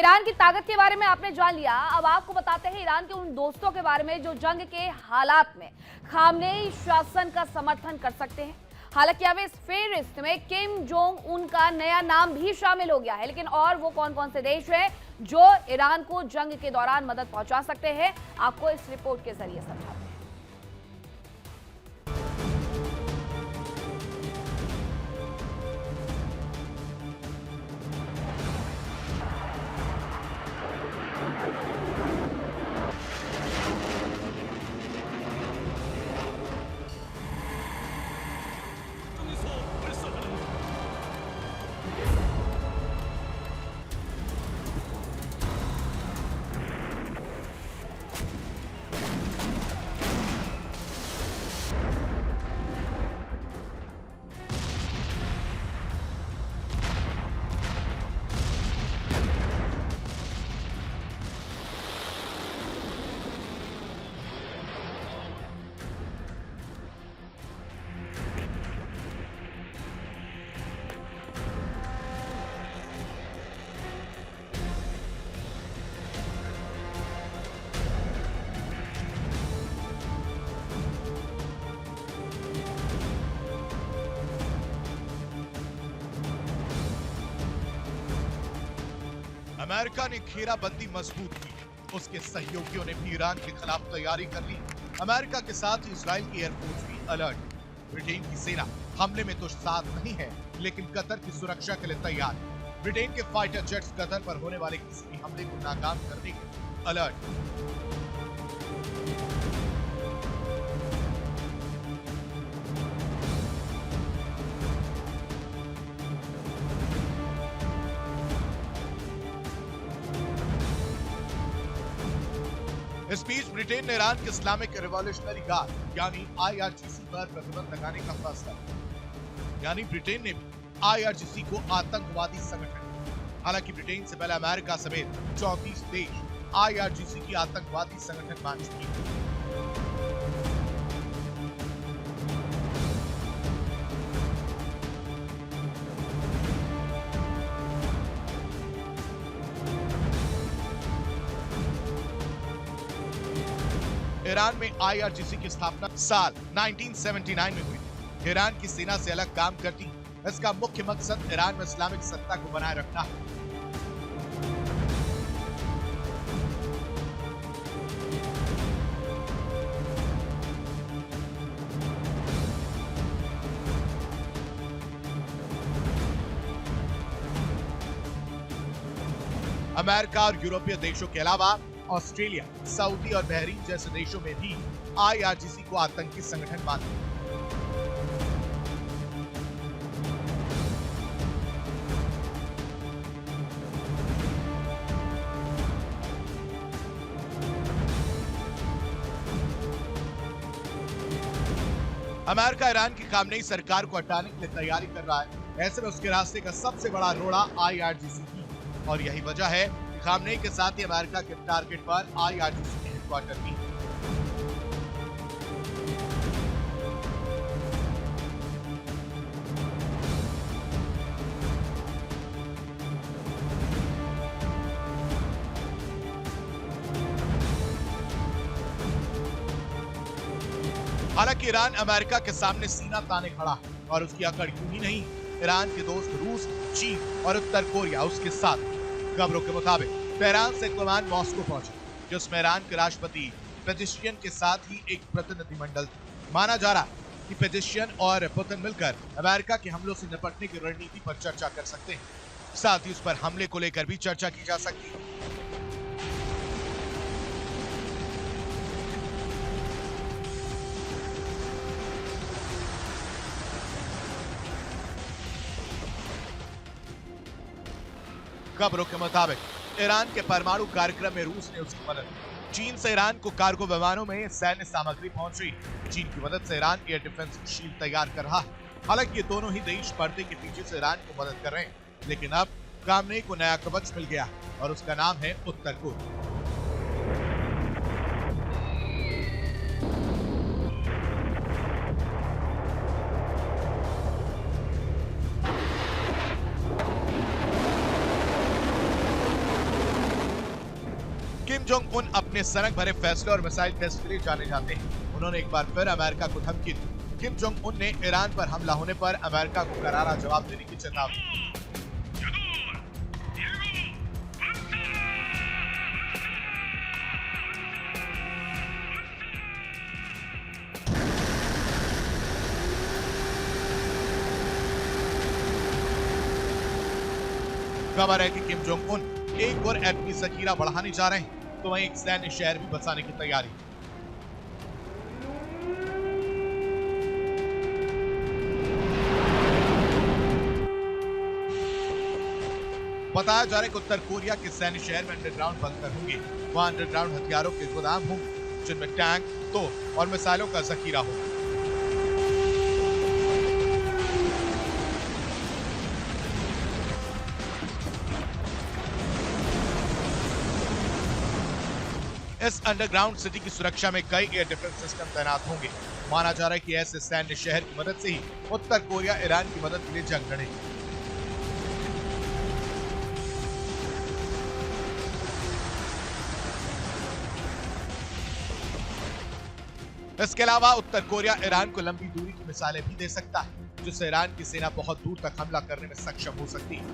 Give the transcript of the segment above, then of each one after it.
Iran की ताकत के बारे में आपने जान लिया। अब आपको बताते हैं ईरान के उन दोस्तों के बारे में जो जंग के हालात में खामनेई शासन का समर्थन कर सकते हैं। हालांकि अब इस फेहरिस्त में किम जोंग उन का नया नाम भी शामिल हो गया है, लेकिन और वो कौन कौन से देश हैं जो ईरान को जंग के दौरान मदद पहुंचा सकते हैं, आपको इस रिपोर्ट के जरिए समझाते हैं। अमेरिका ने घेराबंदी मजबूत की, उसके सहयोगियों ने भी ईरान के खिलाफ तैयारी कर ली। अमेरिका के साथ इजराइल की एयरफोर्स भी अलर्ट। ब्रिटेन की सेना हमले में तो साथ नहीं है, लेकिन कतर की सुरक्षा के लिए तैयार। ब्रिटेन के फाइटर जेट्स कतर पर होने वाले किसी भी हमले को नाकाम करने के अलर्ट। इस बीच ब्रिटेन ने ईरान के इस्लामिक रिवॉल्यूशनरी गार्ड यानी आईआरजीसी पर प्रतिबंध लगाने का फैसला किया। यानी ब्रिटेन ने भी आईआरजीसी को आतंकवादी संगठन। हालांकि ब्रिटेन से पहले अमेरिका समेत 34 देश आईआरजीसी की आतंकवादी संगठन मान चुके हैं। ईरान में आईआरजीसी की स्थापना साल 1979 में हुई। ईरान की सेना से अलग काम करती, इसका मुख्य मकसद ईरान में इस्लामिक सत्ता को बनाए रखना है। अमेरिका और यूरोपीय देशों के अलावा ऑस्ट्रेलिया, सऊदी और बहरीन जैसे देशों में भी आईआरजीसी को आतंकी संगठन मानते हैं। अमेरिका ईरान की खामनेई सरकार को हटाने के लिए तैयारी कर रहा है। ऐसे में उसके रास्ते का सबसे बड़ा रोड़ा आईआरजीसी की, और यही वजह है कि खामनेई के साथ ही अमेरिका के टारगेट पर आईआरजीसी के हेडक्वार्टर भी। हालांकि ईरान अमेरिका के सामने सीना ताने खड़ा है, और उसकी अकड़ यूं ही नहीं, ईरान के दोस्त रूस, चीन और उत्तर कोरिया उसके साथ। खबरों के मुताबिक तेहरान से एक विमान मॉस्को पहुंचा, जिसमें ईरान के राष्ट्रपति पेजेशियन के साथ ही एक प्रतिनिधिमंडल था। माना जा रहा है कि पेजेशियन और पुतिन मिलकर अमेरिका के हमलों से निपटने की रणनीति पर चर्चा कर सकते हैं। साथ ही उस पर हमले को लेकर भी चर्चा की जा सकती है। खबरों के मुताबिक ईरान के परमाणु कार्यक्रम में रूस ने उसकी मदद की। चीन से ईरान को कार्गो विमानों में सैन्य सामग्री पहुंच रही है। चीन की मदद से ईरान एयर डिफेंस शील्ड तैयार कर रहा है। हालांकि ये दोनों ही देश पर्दे के पीछे से ईरान को मदद कर रहे हैं, लेकिन अब खामनेई को नया कवच मिल गया और उसका नाम है उत्तर कोरिया। किम जोंग उन अपने सनक भरे फैसले और मिसाइल टेस्ट के लिए जाने जाते हैं। उन्होंने एक बार फिर अमेरिका को धमकी दी। किम जोंग उन ने ईरान पर हमला होने पर अमेरिका को करारा जवाब देने की चेतावनी दी। खबर है कि किम जोंग उन एक और एटमी जखीरा बढ़ाने जा रहे हैं, तो वहीं एक सैन्य शहर भी बसाने की तैयारी। बताया जा रहा है कि उत्तर कोरिया के सैन्य शहर में अंडरग्राउंड बंकर होंगे। वहां अंडरग्राउंड हथियारों के गोदाम होंगे, जिनमें टैंक, तोप और मिसाइलों का जखीरा होगा। इस अंडरग्राउंड सिटी की सुरक्षा में कई एयर डिफेंस सिस्टम तैनात होंगे। माना जा रहा है कि ऐसे सैन्य शहर की मदद से ही उत्तर कोरिया ईरान की मदद के लिए जंग लड़ेगा। इसके अलावा उत्तर कोरिया ईरान को लंबी दूरी की मिसाइलें भी दे सकता है, जिससे ईरान की सेना बहुत दूर तक हमला करने में सक्षम हो सकती है।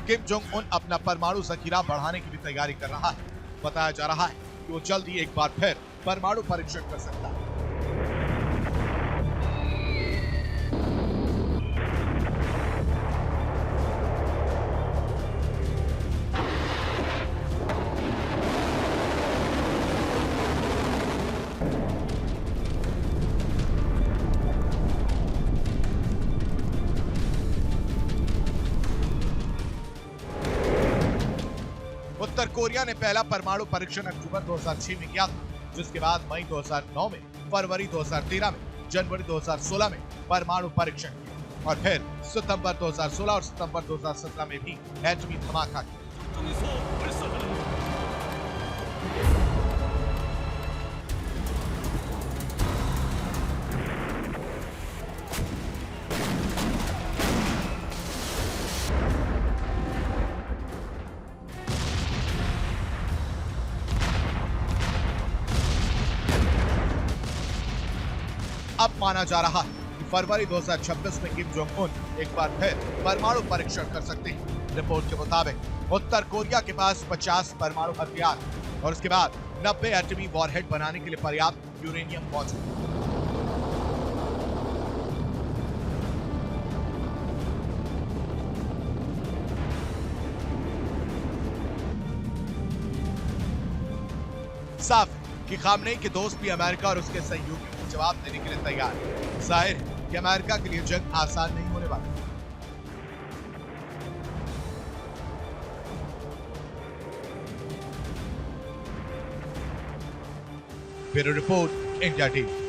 किम जोंग उन अपना परमाणु जखीरा बढ़ाने की भी तैयारी कर रहा है। बताया जा रहा है कि वो जल्द ही एक बार फिर परमाणु परीक्षण कर सकता है। उत्तर कोरिया ने पहला परमाणु परीक्षण अक्टूबर 2006 में किया था, जिसके बाद मई 2009 में, फरवरी 2013 में, जनवरी 2016 में परमाणु परीक्षण किया और फिर सितंबर 2016 और सितंबर 2017 में भी एटमी धमाका किया। अब माना जा रहा है कि फरवरी 2026 में किम जोंग उन एक बार फिर परमाणु परीक्षण कर सकते हैं। रिपोर्ट के मुताबिक उत्तर कोरिया के पास 50 परमाणु हथियार और उसके बाद 90 एटमी वॉरहेड बनाने के लिए पर्याप्त यूरेनियम मौजूद है। साफ कि खामनेई के दोस्त भी अमेरिका और उसके सहयोगियों को जवाब देने के लिए तैयार है। जाहिर है कि अमेरिका के लिए जंग आसान नहीं होने वाली। Bureau report, India TV.